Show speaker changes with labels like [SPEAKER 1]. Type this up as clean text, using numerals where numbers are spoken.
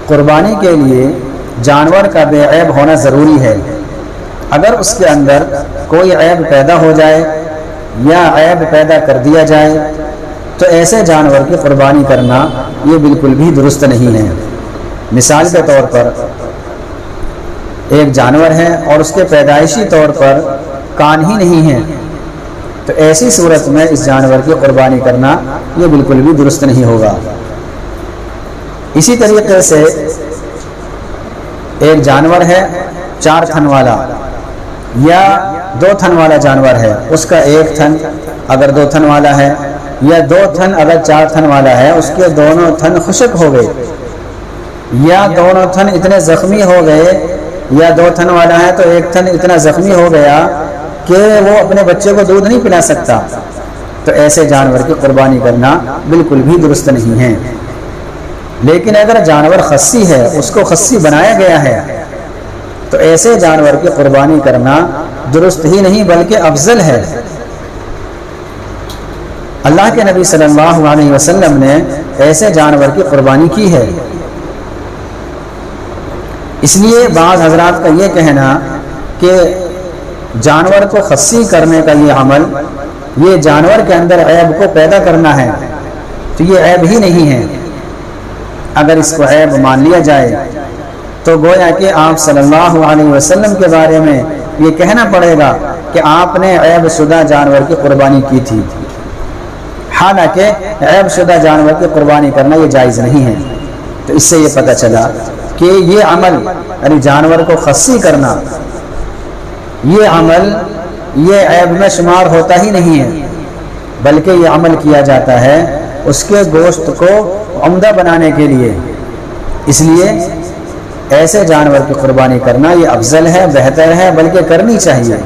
[SPEAKER 1] قربانی کے لیے جانور کا بے عیب ہونا ضروری ہے۔ اگر اس کے اندر کوئی عیب پیدا ہو جائے یا عیب پیدا کر دیا جائے تو ایسے جانور کی قربانی کرنا یہ بالکل بھی درست نہیں ہے۔ مثال کے طور پر ایک جانور ہے اور اس کے پیدائشی طور پر کان ہی نہیں ہے، تو ایسی صورت میں اس جانور کی قربانی کرنا یہ بالکل بھی درست نہیں ہوگا۔ اسی طریقے سے ایک جانور ہے 4 تھن والا یا 2 تھن والا جانور ہے، اس کا 1 تھن اگر 2 تھن والا ہے یا 2 تھن اگر 4 تھن والا ہے، اس کے دونوں تھن خشک ہو گئے یا دونوں تھن اتنے زخمی ہو گئے، یا 2 تھن والا ہے تو 1 تھن اتنا زخمی ہو گیا کہ وہ اپنے بچے کو دودھ نہیں پلا سکتا، تو ایسے جانور کی قربانی کرنا بالکل بھی درست نہیں ہے۔ لیکن اگر جانور خصی ہے، اس کو خصی بنایا گیا ہے، تو ایسے جانور کی قربانی کرنا درست ہی نہیں بلکہ افضل ہے۔ اللہ کے نبی صلی اللہ علیہ وسلم نے ایسے جانور کی قربانی کی ہے۔ اس لیے بعض حضرات کا یہ کہنا کہ جانور کو خصی کرنے کا یہ عمل یہ جانور کے اندر عیب کو پیدا کرنا ہے، تو یہ عیب ہی نہیں ہے۔ اگر اس کو عیب مان لیا جائے تو گویا کہ آپ صلی اللہ علیہ وسلم کے بارے میں یہ کہنا پڑے گا کہ آپ نے عیب شدہ جانور کی قربانی کی تھی، حالانکہ عیب شدہ جانور کی قربانی کرنا یہ جائز نہیں ہے۔ تو اس سے یہ پتہ چلا کہ یہ عمل یعنی جانور کو خصی کرنا یہ عمل یہ عیب میں شمار ہوتا ہی نہیں ہے، بلکہ یہ عمل کیا جاتا ہے اس کے گوشت کو عمدہ بنانے کے لیے۔ اس لیے ایسے جانور کی قربانی کرنا یہ افضل ہے، بہتر ہے، بلکہ کرنی چاہیے۔